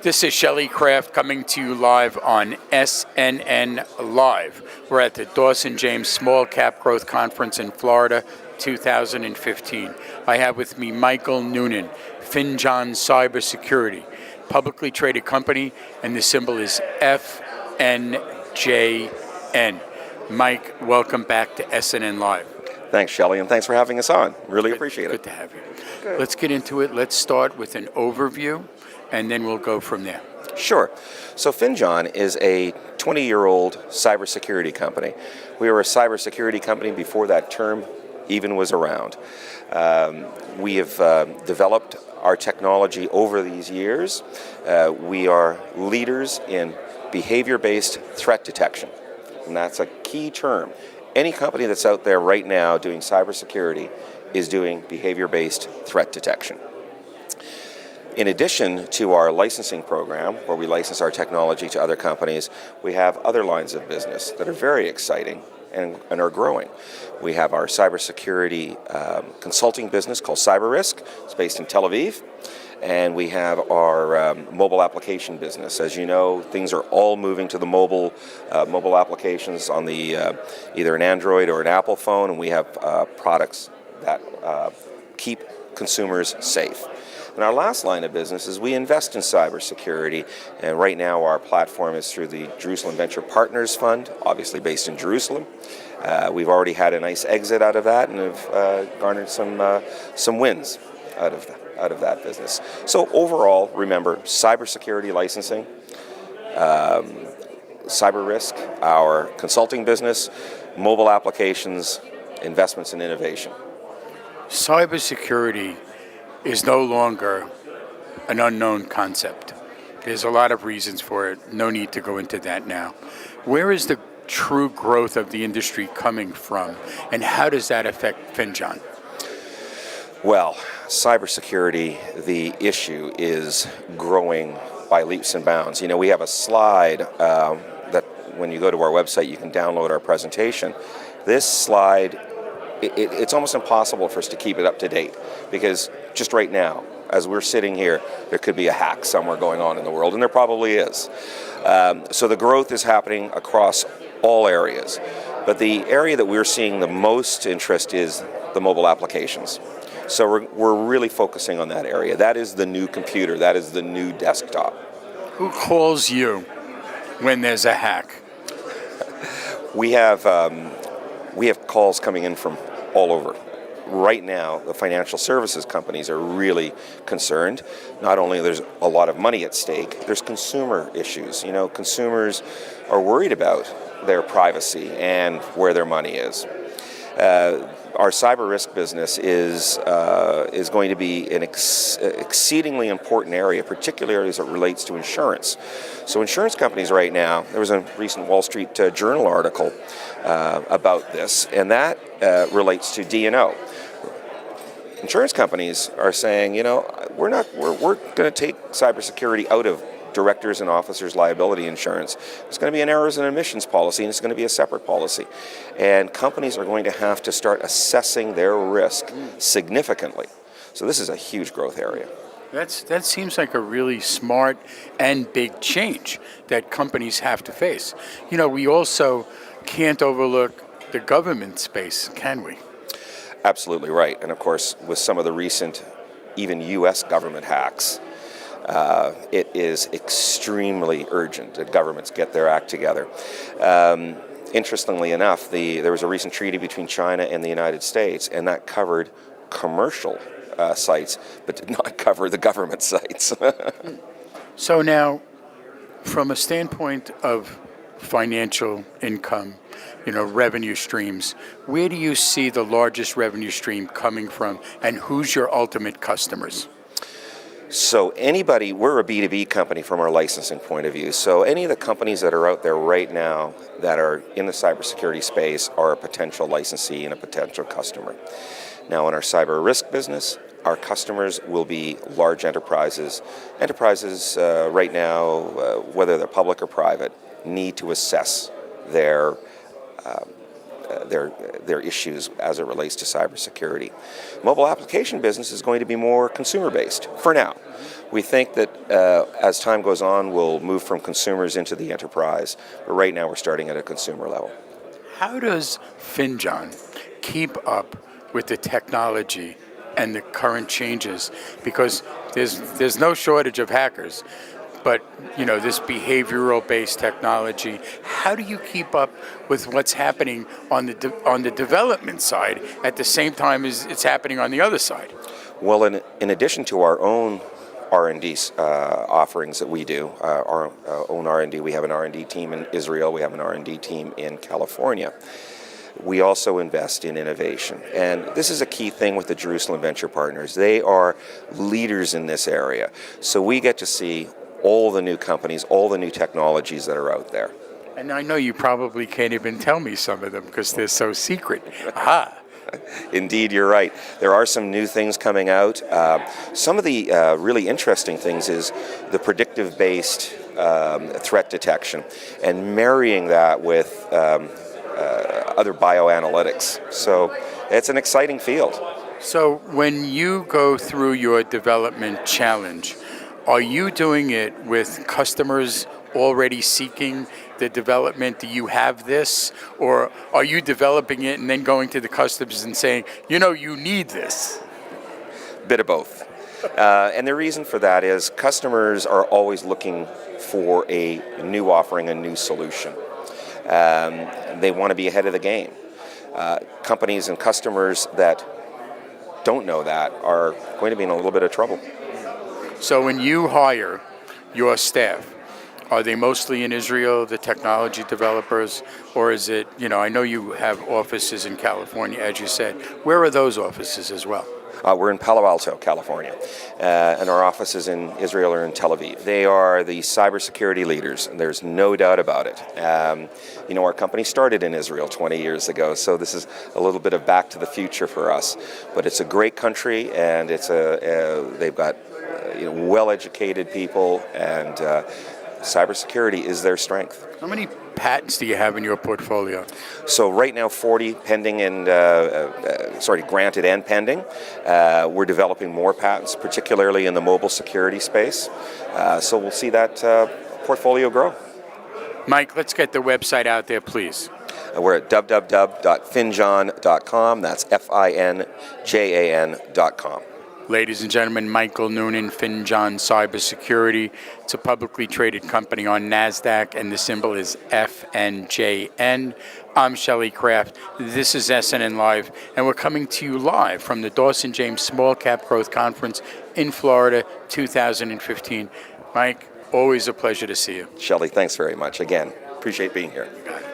This is Shelley Kraft coming to you live on SNNLive. We're at the Dawson James Small Cap Growth Conference in Florida, 2015. I have with me Michael Noonan, Finjan Cybersecurity, publicly traded company, and the symbol is FNJN. Mike, welcome back to SNNLive. Thanks, Shelley, and thanks for having us on. Really appreciate it. Good to have you. Good. Let's get into it. Let's start with an overview, and then we'll go from there. Sure. So Finjan is a 20-year-old cybersecurity company. We were a cybersecurity company before that term even was around. We have developed our technology over these years. We are leaders in behavior-based threat detection, and that's a key term. Any company that's out there right now doing cybersecurity is doing behavior-based threat detection. In addition to our licensing program, where we license our technology to other companies, we have other lines of business that are very exciting and are growing. We have our cybersecurity consulting business called CyberRisk. It's based in Tel Aviv. And we have our mobile application business. As you know, things are all moving to the mobile applications on the either an Android or an Apple phone, and we have products that keep consumers safe. And our last line of business is we invest in cybersecurity, and right now our platform is through the Jerusalem Venture Partners Fund, obviously based in Jerusalem. We've already had a nice exit out of that and have garnered some wins out of that business. So overall, remember, cybersecurity licensing, CyberRisk, our consulting business, mobile applications, investments in innovation. Cybersecurity is no longer an unknown concept. There's a lot of reasons for it. No need to go into that now. Where is the true growth of the industry coming from, and how does that affect Finjan? Well, cybersecurity, the issue is growing by leaps and bounds. You know, we have a slide that when you go to our website, you can download our presentation. This slide, it's almost impossible for us to keep it up to date, because just right now, as we're sitting here, there could be a hack somewhere going on in the world, and there probably is. So the growth is happening across all areas. But the area that we're seeing the most interest is the mobile applications. So we're really focusing on that area. That is the new computer. That is the new desktop. Who calls you when there's a hack? We have calls coming in from all over. Right now, the financial services companies are really concerned. Not only there's a lot of money at stake, there's consumer issues. You know, consumers are worried about their privacy and where their money is. Our cyber risk business is going to be an exceedingly important area, particularly as it relates to insurance. So insurance companies right now, there was a recent Wall Street Journal article about this, and that relates to D&O. Insurance companies are saying, you know, we're going to take cybersecurity out of directors and officers' liability insurance. It's going to be an errors and omissions policy, and it's going to be a separate policy. And companies are going to have to start assessing their risk significantly. So this is a huge growth area. That seems like a really smart and big change that companies have to face. You know, we also can't overlook the government space, can we? Absolutely right. And of course, with some of the recent, even U.S. government hacks, it is extremely urgent that governments get their act together. Interestingly enough, there was a recent treaty between China and the United States, and that covered commercial sites, but did not cover the government sites. So now, from a standpoint of financial income, you know, revenue streams, where do you see the largest revenue stream coming from, and who's your ultimate customers? So we're a B2B company from our licensing point of view. So any of the companies that are out there right now that are in the cybersecurity space are a potential licensee and a potential customer. Now in our cyber risk business, our customers will be large enterprises. Enterprises right now, whether they're public or private, need to assess their issues as it relates to cybersecurity. Mobile application business is going to be more consumer-based for now. We think that as time goes on, we'll move from consumers into the enterprise. But right now, we're starting at a consumer level. How does Finjan keep up with the technology and the current changes? Because there's no shortage of hackers, but this behavioral-based technology. How do you keep up with what's happening on the development side at the same time as it's happening on the other side? Well, in addition to our own R&D offerings that we do, our own R&D, we have an R&D team in Israel, we have an R&D team in California. We also invest in innovation. And this is a key thing with the Jerusalem Venture Partners. They are leaders in this area. So we get to see all the new companies, all the new technologies that are out there. And I know you probably can't even tell me some of them because they're so secret. Aha! Indeed, you're right. There are some new things coming out. Some of the really interesting things is the predictive-based threat detection and marrying that with other bioanalytics. So it's an exciting field. So when you go through your development challenge, are you doing it with customers already seeking the development? Do you have this? Or are you developing it and then going to the customers and saying, you need this? Bit of both. And the reason for that is customers are always looking for a new offering, a new solution. They want to be ahead of the game. Companies and customers that don't know that are going to be in a little bit of trouble. So when you hire your staff, are they mostly in Israel, the technology developers, or is it, I know you have offices in California, as you said. Where are those offices as well? We're in Palo Alto, California, and our offices in Israel are in Tel Aviv. They are the cybersecurity leaders, and there's no doubt about it. Our company started in Israel 20 years ago, so this is a little bit of back to the future for us. But it's a great country, and they've got well-educated people, and cybersecurity is their strength. How many patents do you have in your portfolio? So right now, 40 pending and granted and pending. We're developing more patents, particularly in the mobile security space. So we'll see that portfolio grow. Mike, let's get the website out there, please. We're at www.finjan.com. That's FINJAN.com. Ladies and gentlemen, Michael Noonan, Finjan Cybersecurity. It's a publicly traded company on NASDAQ, and the symbol is FNJN. I'm Shelley Kraft. This is SNNLive, and we're coming to you live from the Dawson James Small Cap Growth Conference in Florida, 2015. Mike, always a pleasure to see you. Shelley, thanks very much. Again, appreciate being here. You got it.